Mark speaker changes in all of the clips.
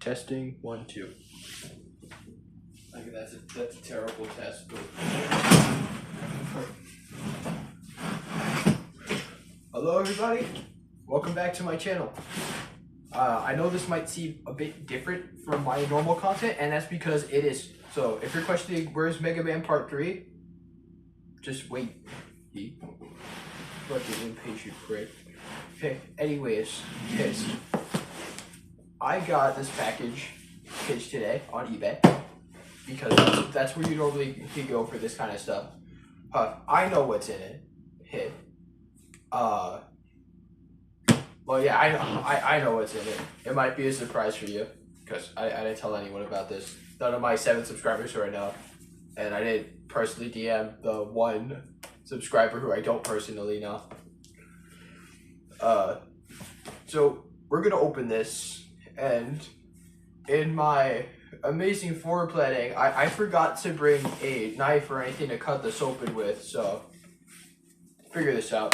Speaker 1: Testing 1 2. I mean, that's a terrible test, but hello everybody, welcome back to my channel. I know this might seem a bit different from my normal content, and that's because it is. So if you're questioning where's Mega Man Part 3, just wait. Fucking impatient prick. Okay, anyways, kids. I got this package today on eBay because that's where you normally can go for this kind of stuff. I know what's in it. Well, yeah, I know what's in it. It might be a surprise for you because I didn't tell anyone about this. None of my 7 subscribers right now, and I didn't personally DM the 1 subscriber who I don't personally know. So we're gonna open this. And in my amazing forward planning, I forgot to bring a knife or anything to cut this open with, so figure this out.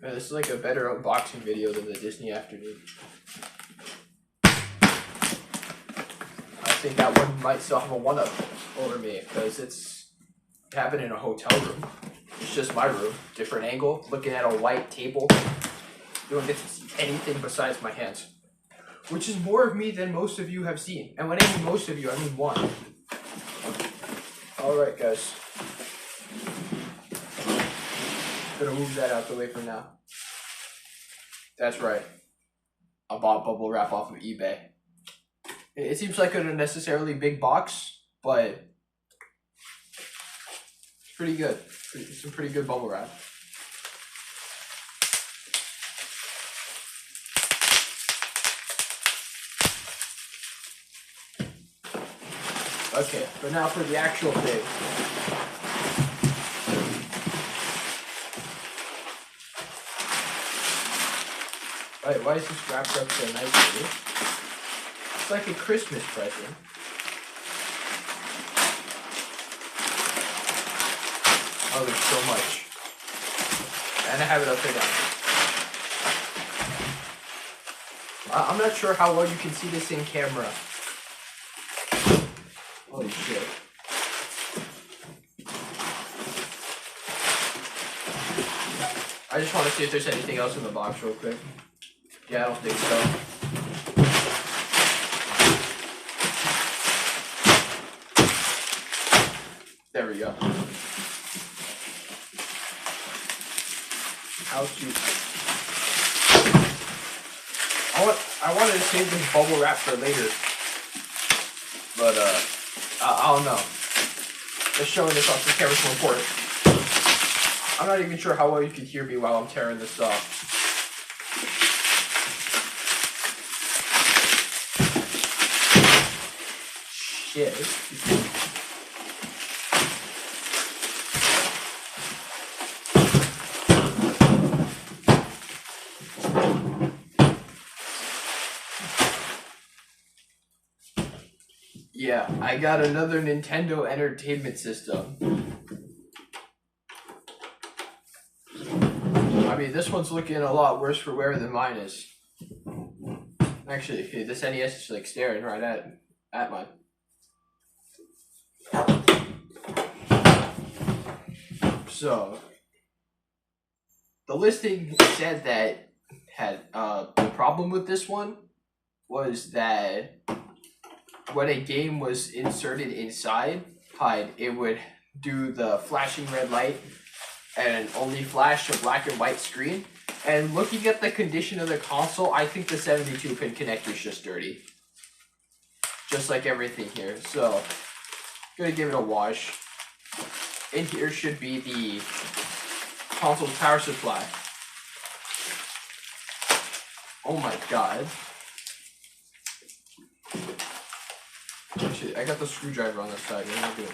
Speaker 1: Man, this is like a better unboxing video than the Disney afternoon. I think that one might still have a 1-up over me because it happened in a hotel room. It's just my room, different angle, looking at a white table. You don't get to see anything besides my hands, which is more of me than most of you have seen. And when I mean most of you, I mean 1. All right, guys. Gonna move that out the way for now. That's right. I bought bubble wrap off of eBay. It seems like an unnecessarily big box, but it's pretty good. Some pretty good bubble wrap. Okay, but now for the actual thing. Wait, why is this wrapped up so nicely? It's like a Christmas present. Oh, there's so much. And I have it upside down. I'm not sure how well you can see this in camera. Holy shit. I just want to see if there's anything else in the box real quick. Yeah, I don't think so. There we go. How cute. I wanted to save this bubble wrap for later, but I don't know. Just showing this off the camera is so important. I'm not even sure how well you can hear me while I'm tearing this off. Shit. Yeah, I got another Nintendo Entertainment System. I mean, this one's looking a lot worse for wear than mine is. Actually, this NES is like staring right at mine. So, the listing said that the problem with this one was that when a game was inserted inside, it would do the flashing red light and only flash a black and white screen. And looking at the condition of the console, I think the 72-pin connector is just dirty. Just like everything here. So, gonna give it a wash. In here should be the console's power supply. Oh my god. Actually, I got the screwdriver on this side. What am I doing?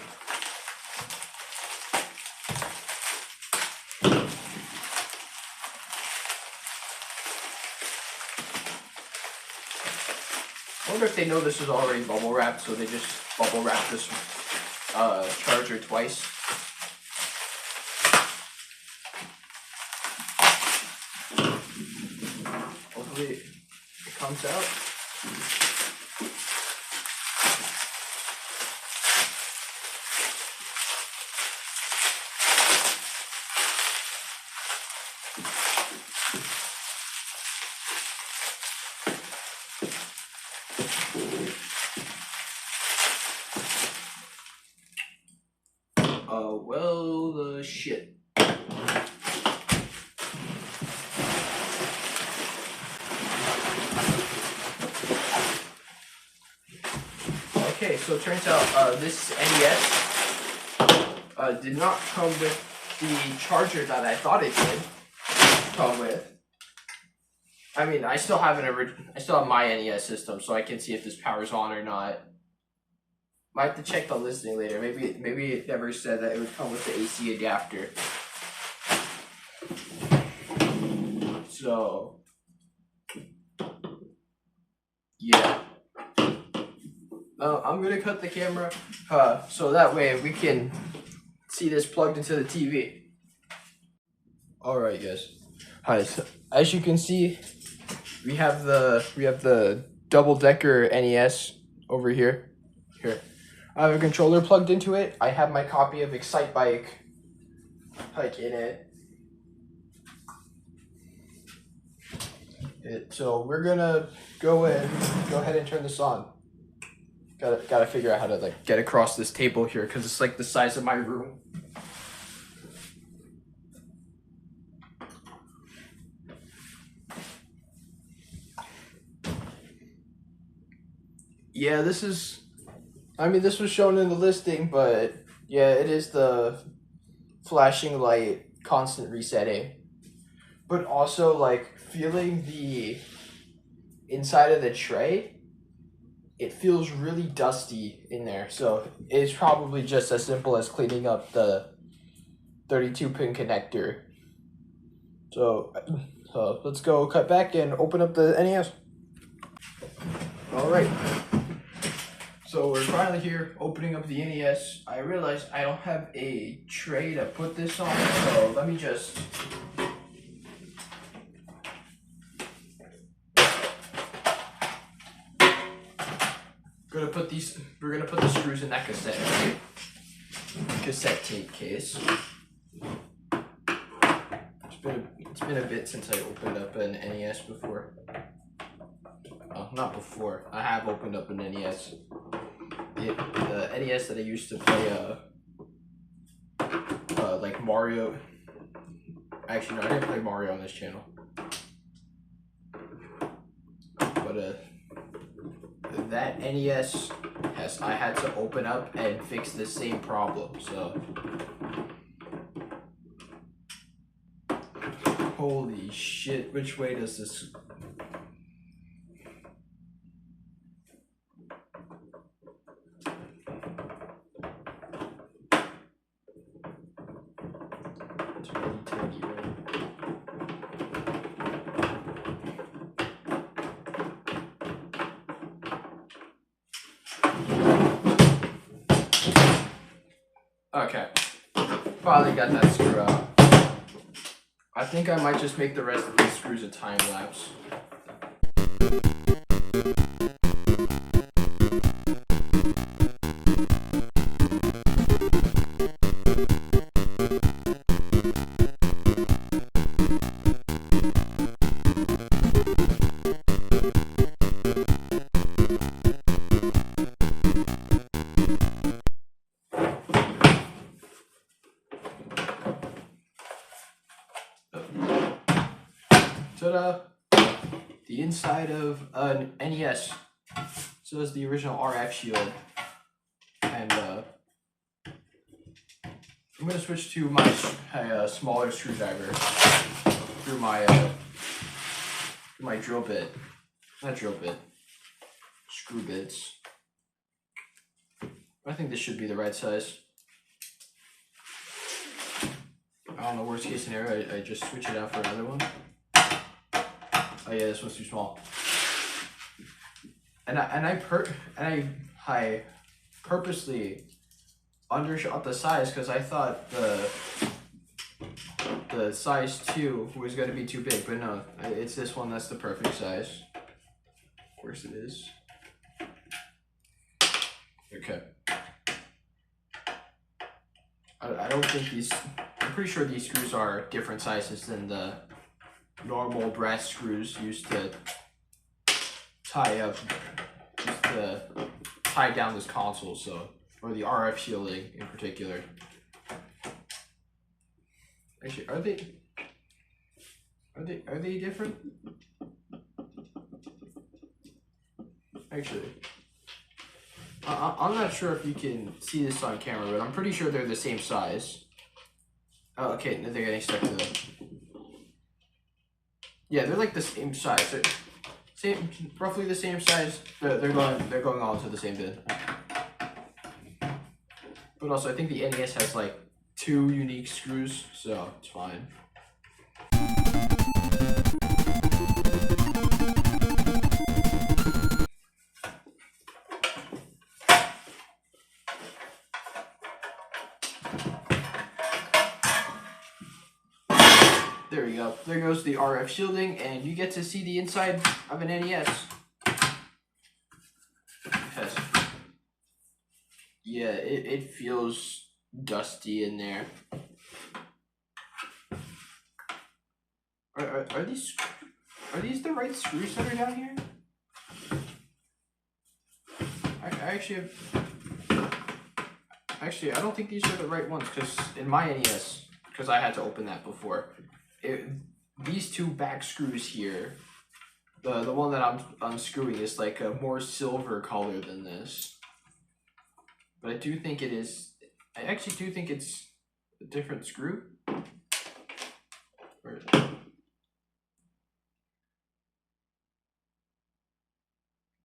Speaker 1: I wonder if they know this is already bubble wrapped, so they just bubble wrap this charger twice. comes out. Well, the shit. Okay, so it turns out this NES did not come with the charger that I thought it did come with. I mean, I still have my NES system, so I can see if this power's on or not. Might have to check the listing later. Maybe it never said that it would come with the AC adapter. So yeah. I'm gonna cut the camera so that way we can see this plugged into the TV. Alright guys. Hi, so as you can see, we have the double-decker NES over here. I have a controller plugged into it. I have my copy of Excite Bike in it. So we're gonna go ahead and turn this on. Gotta figure out how to like get across this table here because it's like the size of my room. Yeah, this was shown in the listing, but yeah, it is the flashing light constant resetting. But also, like, feeling the inside of the tray, it feels really dusty in there. So it's probably just as simple as cleaning up the 32-pin connector. So let's go cut back and open up the NES. All right. So we're finally here opening up the NES. I realized I don't have a tray to put this on, so let me just... we're gonna put the screws in that cassette tape case. It's been a bit since I opened up an NES before. Oh, not before. I have opened up an NES. The NES that I used to play like Mario. Actually, no, I didn't play Mario on this channel. But that NES I had to open up and fix the same problem. So holy shit! Which way does this? Okay, finally got that screw out. I think I might just make the rest of these screws a time lapse. Ta-da! The inside of an NES. So is the original RF shield. And I'm gonna switch to my smaller screwdriver through my drill bit. Not drill bit. Screw bits. I think this should be the right size. I don't know, worst case scenario, I just switch it out for another one. Oh yeah, this one's too small. And I purposely undershot the size because I thought the size 2 was going to be too big, but no, it's this one that's the perfect size. course it is. Okay. I don't think these. I'm pretty sure these screws are different sizes than the normal brass screws used to tie down this console. So, or the RF shielding in particular. Actually, are they different? Actually, I'm not sure if you can see this on camera, but I'm pretty sure they're the same size. Oh, okay, they're getting stuck to them. Yeah, they're like the same size. They're roughly the same size. They're going all into the same bin. But also, I think the NES has like 2 unique screws, so it's fine. There we go. There goes the RF shielding, and you get to see the inside of an NES. Yes. Yeah, it feels dusty in there. Are these the right screws that are down here? Actually, I don't think these are the right ones, because in my NES, because I had to open that before, these 2 back screws here, the one that I'm unscrewing is like a more silver color than this. But I do think it is. I actually do think it's a different screw.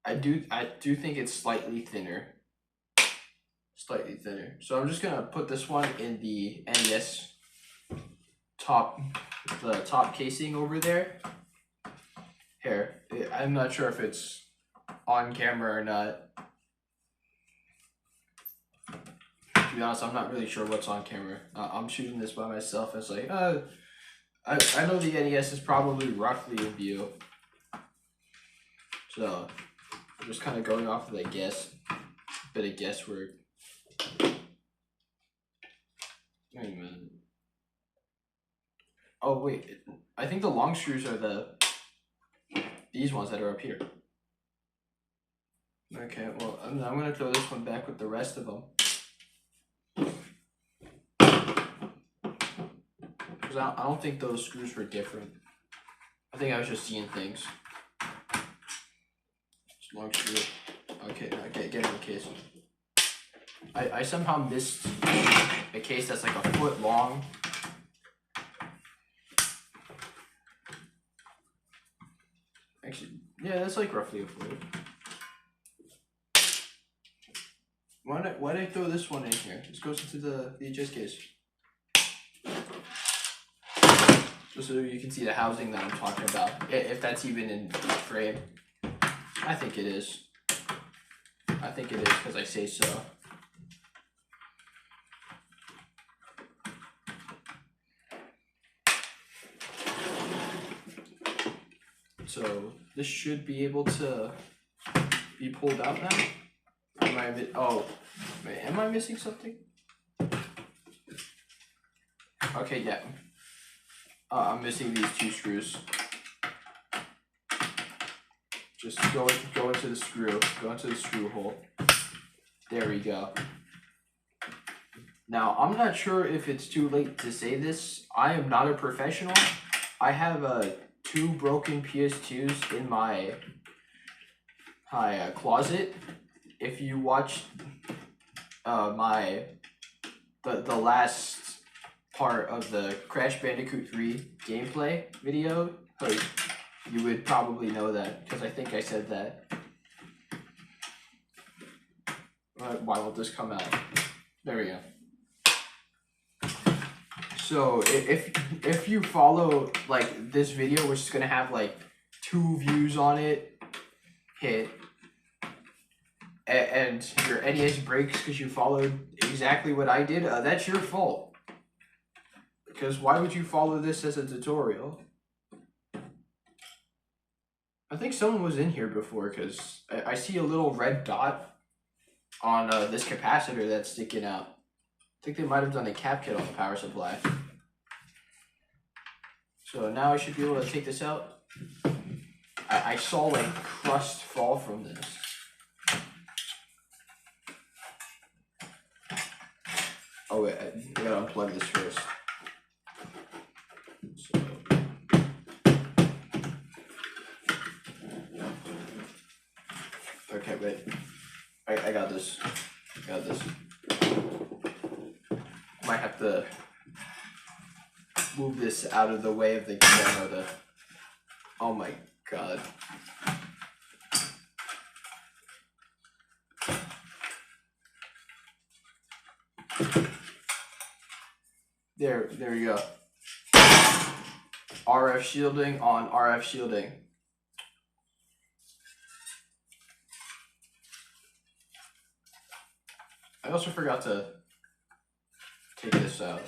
Speaker 1: I do think it's slightly thinner. Slightly thinner. So I'm just gonna put this one in the NES the top casing over there. Here, I'm not sure if it's on camera or not. To be honest, I'm not really sure what's on camera. I'm shooting this by myself. It's like, I know the NES is probably roughly in view. So, I'm just kind of going off of the bit of guesswork. Wait a minute. Oh wait, I think the long screws are these ones that are up here. Okay, well, I'm gonna throw this one back with the rest of them. Because I don't think those screws were different. I think I was just seeing things. It's long screw. Okay, get in the case. I somehow missed a case that's like a foot long. Actually, yeah, that's like roughly a foot. Why did I throw this one in here? This goes into the VHS case. Just so you can see the housing that I'm talking about. If that's even in frame. I think it is. I think it is because I say so. So this should be able to be pulled out now. Am I missing something? Okay, yeah. I'm missing these 2 screws. Just go into the screw. Go into the screw hole. There we go. Now, I'm not sure if it's too late to say this. I am not a professional. I have 2 broken PS2s in my closet. If you watch the last part of the Crash Bandicoot 3 gameplay video, you would probably know that, because I think I said that. Why won't this come out? There we go. So if you follow like this video, which is gonna have like 2 views on it, and your NES breaks because you followed exactly what I did, that's your fault. Because why would you follow this as a tutorial? I think someone was in here before because I see a little red dot on this capacitor that's sticking out. I think they might have done a cap kit on the power supply. So now I should be able to take this out. I saw like crust fall from this. Oh wait, I gotta unplug this first. So. Okay, wait. I got this. I got this. Might have to move this out of the way of the camera to... Oh my god. There you go. RF shielding on RF shielding. I also forgot to take this out.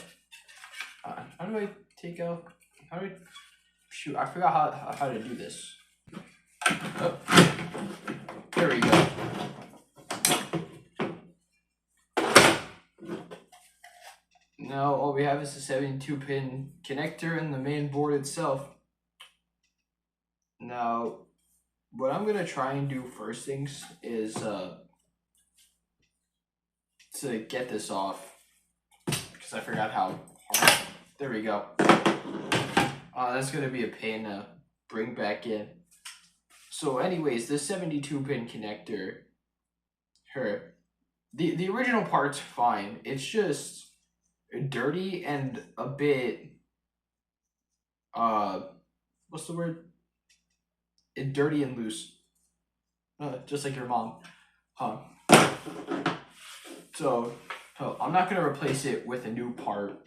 Speaker 1: How do I take out? How do I? Shoot, I forgot how to do this. Oh, there we go. Now all we have is a 72-pin connector and the main board itself. Now, what I'm gonna try and do first things is to get this off, because I forgot how hard. There we go. That's gonna be a pain to bring back in. So anyways, this 72-pin connector, the original part's fine. It's just dirty and a bit, what's the word? It's dirty and loose. Just like your mom. Huh. So, I'm not gonna replace it with a new part.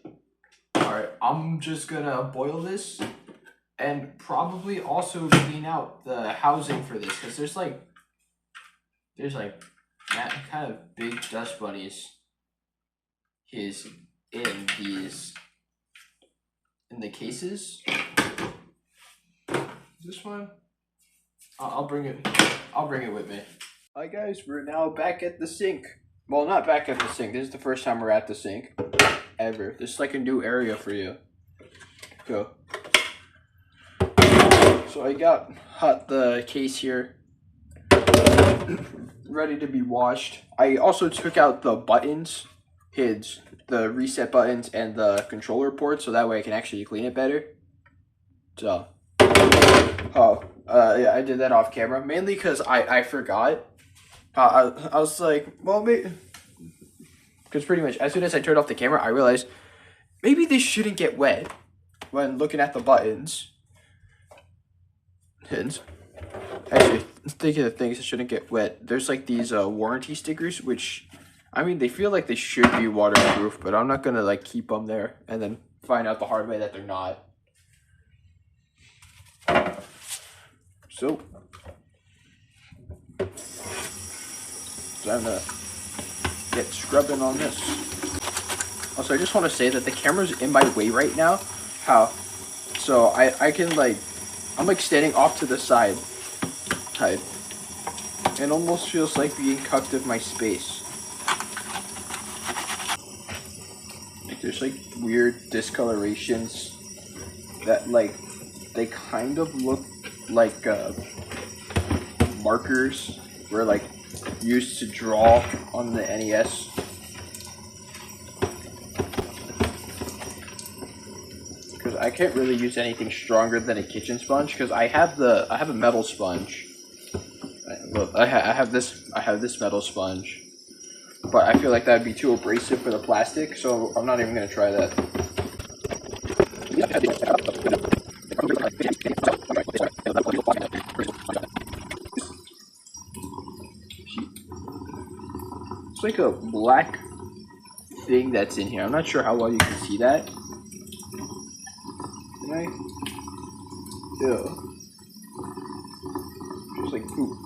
Speaker 1: Alright, I'm just gonna boil this and probably also clean out the housing for this, because there's like that kind of big dust bunnies is in the cases. This one, I'll bring it with me. Hi guys, we're now back at the sink. Well, not back at the sink. This is the first time we're at the sink ever. This is like a new area for you. Go. So I got the case here, ready to be washed. I also took out the buttons, the reset buttons and the controller port, so that way I can actually clean it better. So, yeah, I did that off camera, mainly because I forgot. I was like, well, maybe, because pretty much as soon as I turned off the camera, I realized maybe this shouldn't get wet when looking at the buttons. Actually, thinking of things that shouldn't get wet, there's like these warranty stickers, which, I mean, they feel like they should be waterproof, but I'm not gonna like keep them there and then find out the hard way that they're not. So, time to get scrubbing on this. Also, I just want to say that the camera's in my way right now. So I can like, I'm like standing off to the side. It almost feels like being cucked of my space. Like there's like weird discolorations that like, they kind of look like markers were like used to draw on the NES. Because I can't really use anything stronger than a kitchen sponge, because I have a metal sponge. I have this metal sponge, but I feel like that'd be too abrasive for the plastic, so I'm not even gonna try that. It's like a black thing that's in here. I'm not sure how well you can see that. Right? Ew. Just like poop.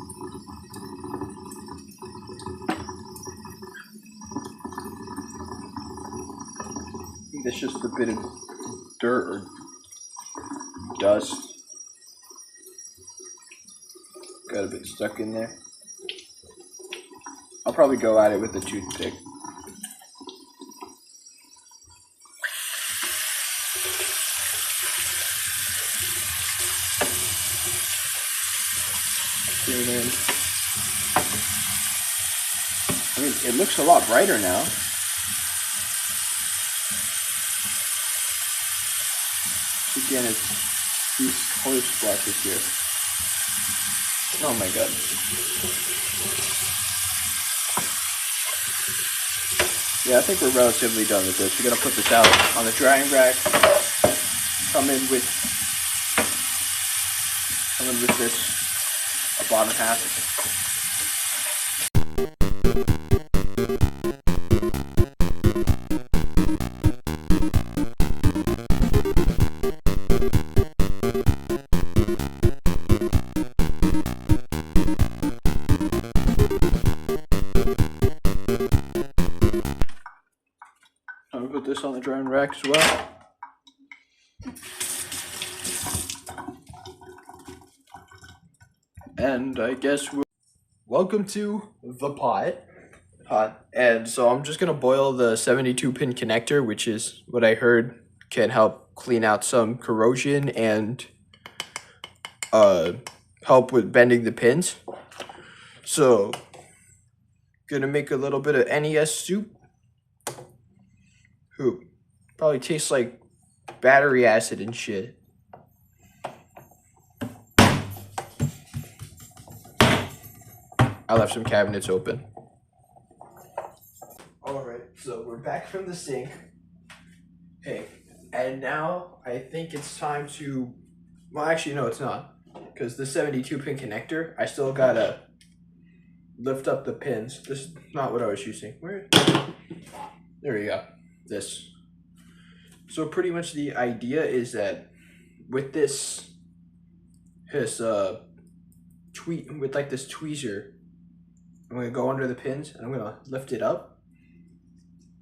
Speaker 1: I think that's just a bit of dirt or dust.
Speaker 2: got a bit stuck in there. I'll probably go at it with a toothpick. Clean in. I mean, it looks a lot brighter now. Again, it's these color splotches here. Oh my god. Yeah, I think we're relatively done with this. We're gonna put this out on the drying rack. Come in with this, a bottom half. I'm gonna put this on the drying rack as well. And I guess
Speaker 1: welcome to the pot. And so I'm just gonna boil the 72 pin connector, which is what I heard can help clean out some corrosion and help with bending the pins. So gonna make a little bit of NES soup. Probably tastes like battery acid and shit. I left some cabinets open. Alright, so we're back from the sink. Hey, and now I think it's time to, well actually no it's not, because the 72 pin connector, I still gotta lift up the pins. This is not what I was using. Where? There we go. This. So pretty much the idea is that with this this tweezer, I'm gonna go under the pins and I'm gonna lift it up,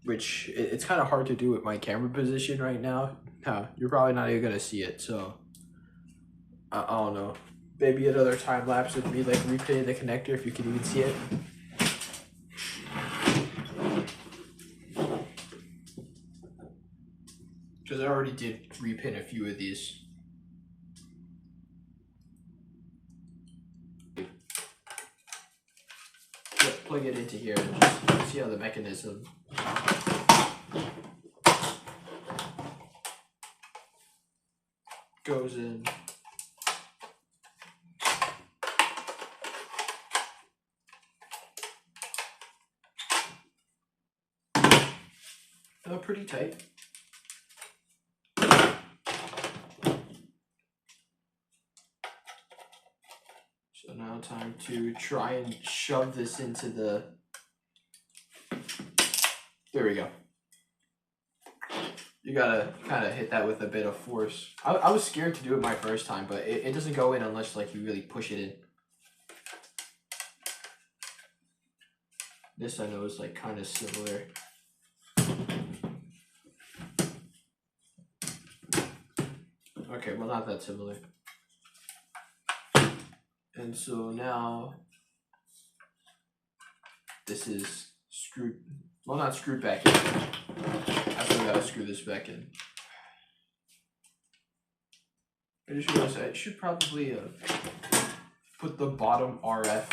Speaker 1: which it's kind of hard to do with my camera position right now. You're probably not even gonna see it, so I don't know. Maybe another time lapse with me like repinning the connector if you can even see it. Because I already did repin a few of these. Plug it into here and just see how the mechanism goes in. Pretty tight. So now time to try and shove this into the, there we go. You gotta kind of hit that with a bit of force. I was scared to do it my first time, but it doesn't go in unless like you really push it in. This I know is like kind of similar. Okay, well not that similar. And so now this is screwed, well not screwed back in. I still gotta screw this back in. I just realized I should probably put the bottom RF.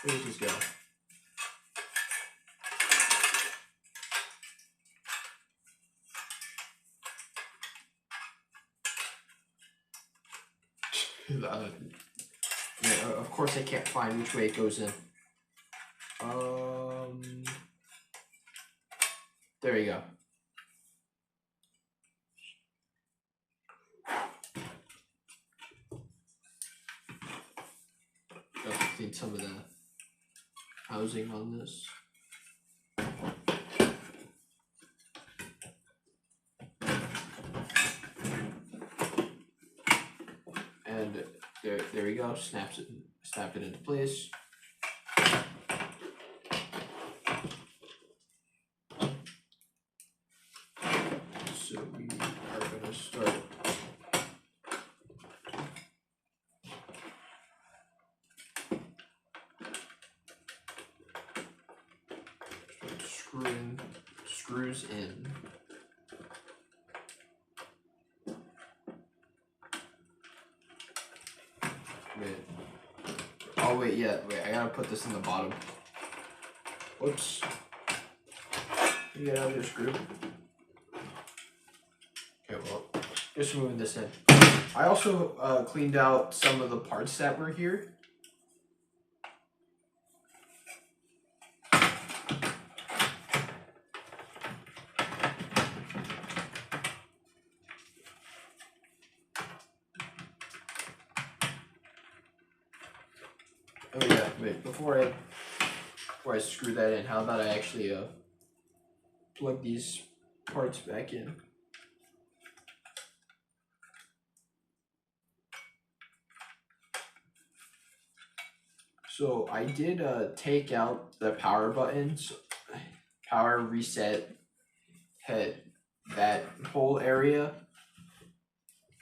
Speaker 1: Where does this go? Yeah, of course I can't find which way it goes in. There you go. Gotta clean some of the housing on this. And there we go. Snap it into place. So we are gonna gonna start. Screwing screws in. Wait. Oh wait, yeah, wait. I gotta put this in the bottom. Whoops. You get out of your screw. Okay, well, just moving this in. I also cleaned out some of the parts that were here. Oh yeah, wait, before I screw that in, how about I actually plug these parts back in? So I did take out the power buttons, power reset, head, that whole area,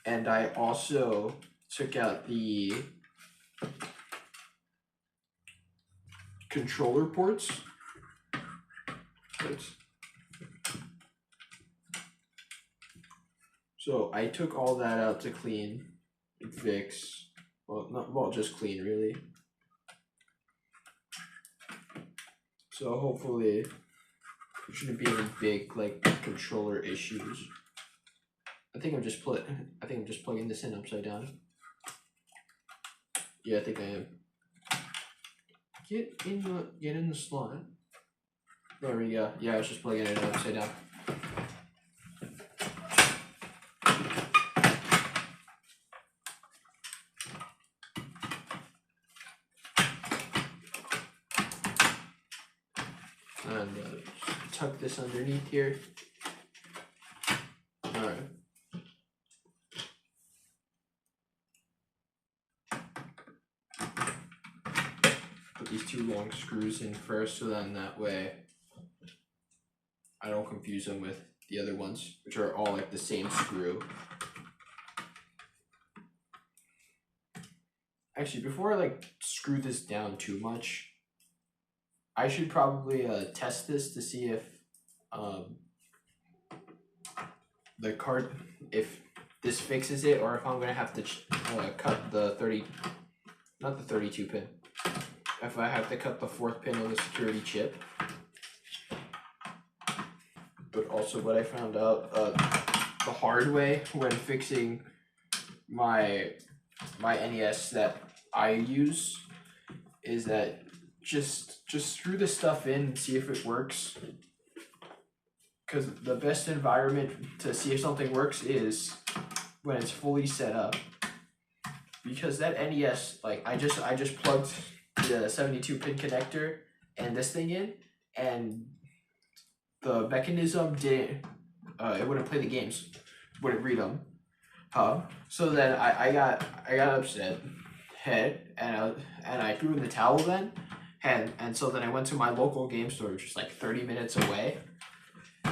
Speaker 1: and I also took out the controller ports. So I took all that out to clean and fix. Well, just clean really. So hopefully there shouldn't be any big like controller issues. I think I'm just plugging this in upside down. Yeah, I think I am. Get in the slot. There we go. Yeah, I was just plugging it in upside down. And tuck this underneath here. Alright. Put these two long screws in first, so then that way I don't confuse them with the other ones, which are all like the same screw. Actually, before I like screw this down too much, I should probably test this to see if the card, if this fixes it, or if I'm gonna have to cut the 32 pin. If I have to cut the 4th pin on the security chip. But also what I found out the hard way when fixing my NES that I use is that just screw this stuff in and see if it works. Because the best environment to see if something works is when it's fully set up. Because that NES, like I just plugged the 72 pin connector and this thing in, and the mechanism didn't, it wouldn't play the games, wouldn't read them. So then I got upset, and I threw in the towel then, and so then I went to my local game store, which is like 30 minutes away.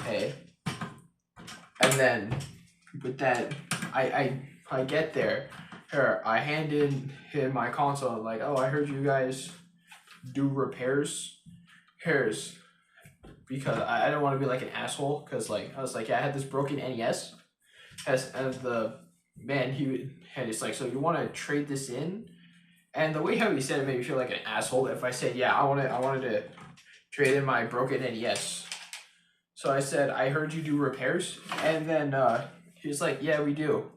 Speaker 1: Hey, and then with that, I get there. Here, I hand in my console. I'm like, oh, I heard you guys do repairs. Here's because I didn't want to be like an asshole. Cause like I was like, yeah, I had this broken NES. And the man he's like, so you want to trade this in? And the way how he said it made me feel like an asshole. If I said, yeah, I wanted to trade in my broken NES. So I said, I heard you do repairs, and then he's like, yeah, we do.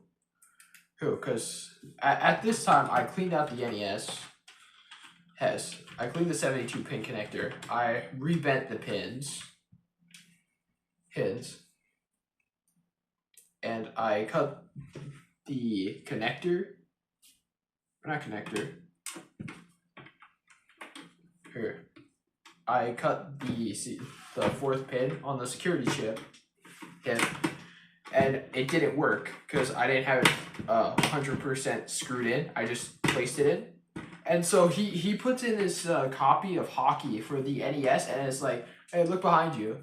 Speaker 1: Who? Because at this time, I cleaned out the NES. I cleaned the 72 pin connector. I rebent the pins, and I cut the connector. Not connector. Here. I cut the 4th pin on the security chip, and it didn't work because I didn't have it 100% screwed in. I just placed it in, and so he puts in this copy of hockey for the NES, and it's like, hey, look behind you,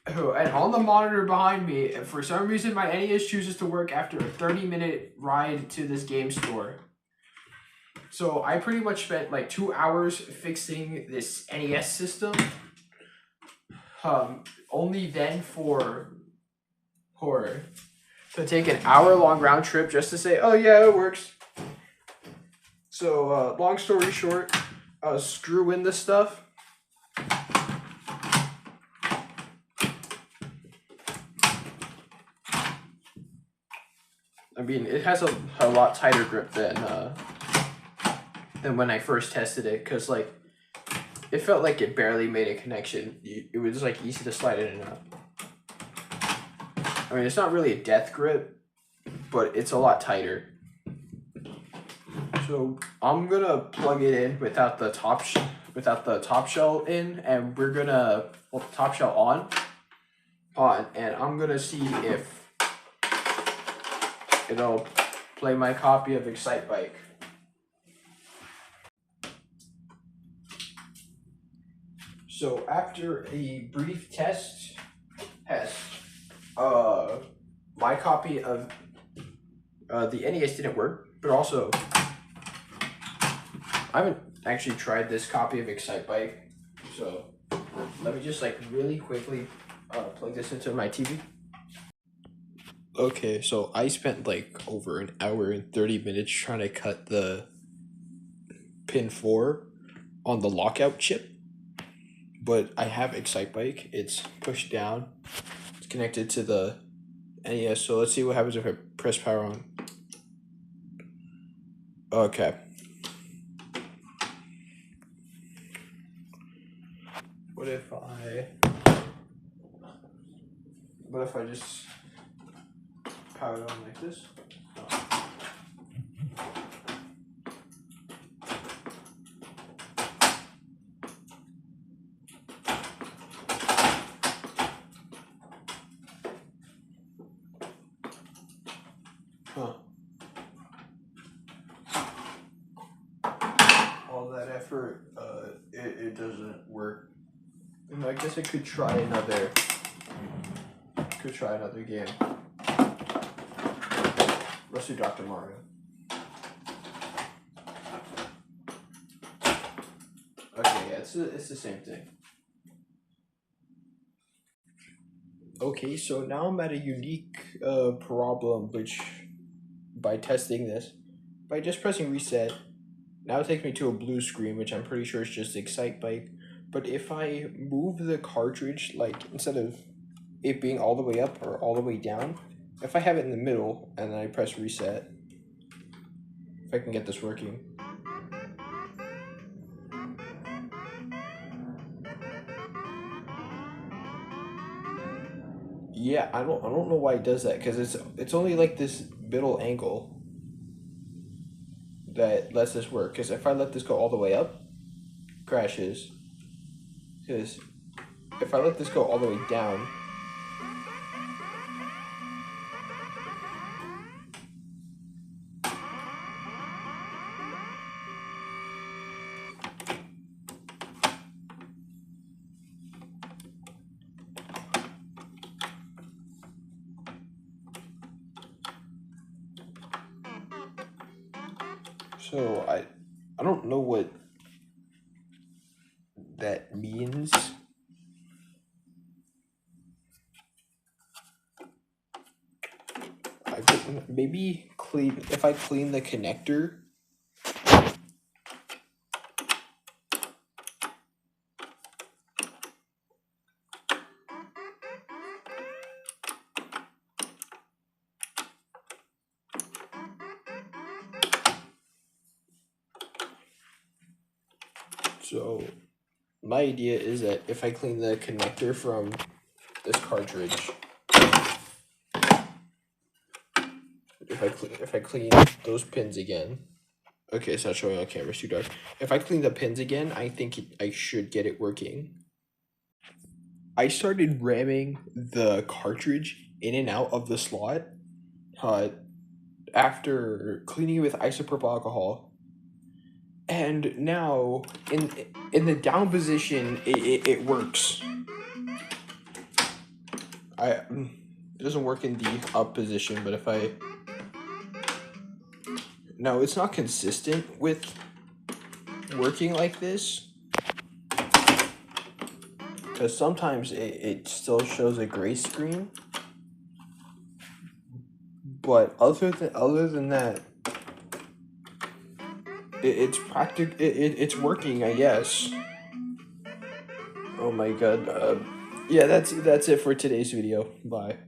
Speaker 1: And on the monitor behind me, for some reason, my NES chooses to work after a 30-minute ride to this game store. So I pretty much spent like 2 hours fixing this NES system. Only then for to take an hour-long round trip just to say, oh yeah, it works. So long story short, screw in this stuff. I mean, it has a lot tighter grip than when I first tested it, because like it felt like it barely made a connection. It was like easy to slide in and out. I mean, it's not really a death grip, but it's a lot tighter. So I'm gonna plug it in without the top shell in, and we're gonna the top shell on, and I'm gonna see if it'll play my copy of Excite Bike. So after a brief test, my copy of the NES didn't work, but also I haven't actually tried this copy of Excite Bike, so let me just like really quickly plug this into my TV. Okay, so I spent like over an hour and 30 minutes trying to cut the pin 4 on the lockout chip, but I have Excite Bike. It's pushed down. It's connected to the NES, so let's see what happens if I press power on. Okay. What if I just power it on like this? Huh. All that effort, it doesn't work. I guess I could try another game. Let's do Dr. Mario. Okay, yeah, it's the same thing. Okay, so now I'm at a unique problem, which by testing this, by just pressing reset, now it takes me to a blue screen, which I'm pretty sure is just Excite Bike. But if I move the cartridge, like instead of it being all the way up or all the way down, if I have it in the middle and then I press reset, if I can get this working. Yeah, I don't know why it does that, because it's only like this middle angle that lets this work. Because if I let this go all the way up, crashes. Because if I let this go all the way down, so I don't know what that means. Maybe if I clean the connector. So my idea is that if I clean the connector from this cartridge, if I clean those pins again, okay, it's not showing on camera, it's too dark. If I clean the pins again, I think I should get it working. I started ramming the cartridge in and out of the slot after cleaning it with isopropyl alcohol, and now in the down position it works.
Speaker 3: it doesn't work in the up position, but if I, no, it's not consistent with working like this, because sometimes it still shows a gray screen, but other than that, it's working, I guess. Oh my god. Yeah, that's it for today's video. Bye.